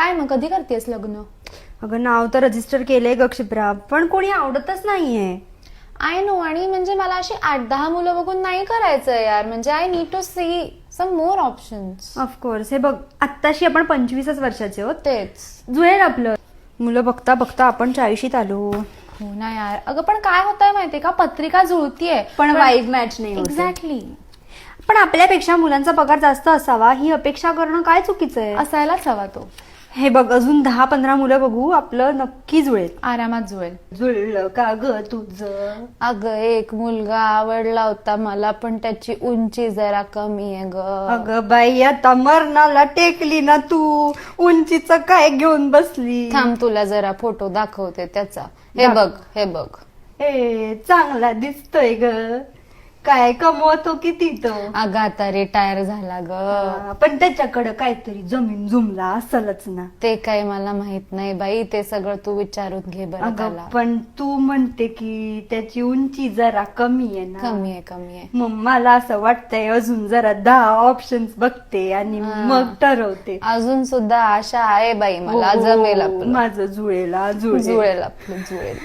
काय मग कधी करतेस लग्न? अगं नाव तर रजिस्टर केलंय ग क्षिप्रा, पण कोणी आवडतच नाहीये. आय नो, आणि म्हणजे मला अशी 8-10 मुलं बघून नाही करायचं यार. म्हणजे I need to see some more options. Of course. हे बघ, आत्ताशी आपण 25 वर्षाचे आहोत. तेच. जुळेल आपलं. मुलं बघता बघता आपण 40शीत आलो. हो ना यार. अगं पण काय होतंय माहितीये का, पत्रिका जुळतीये पण वाईब मॅच नाही होत. एक्झॅक्टली. पण आपल्यापेक्षा मुलांचा पगार जास्त असावा ही अपेक्षा करणं काय चुकीचं आहे? असायलाच हवा तो. हे बघ, अजून 10-15 मुलं बघू, आपलं नक्की जुळेल. आरामात जुळेल. जुळलं का ग तुझं? अगं एक मुलगा आवडला होता मला, पण त्याची उंची जरा कमी आहे ग. अगं बाई, आता मरणाला टेकली ना तू. उंचीच काय घेऊन बसली? थांब, तुला जरा फोटो दाखवते त्याचा. हे बघ, हे बघ. ए, चांगला दिसतोय ग. काय कमवतो किती तो? अगं आता रिटायर झाला ग. पण त्याच्याकडे काहीतरी जमीन जुमला असेलच ना. ते काही मला माहित नाही बाई, ते सगळं तू विचारून घे बरं अगं त्याला. पण तू म्हणते की त्याची उंची जरा कमी आहे ना. कमी आहे, कमी आहे. मग मला असं वाटतंय अजून जरा 10 ऑप्शन्स बघते आणि मग ठरवते. अजून सुद्धा आशा आहे बाई मला. हो, जमेल आपलं. माझं जुळेल जुळेल आपलं, जुळेल.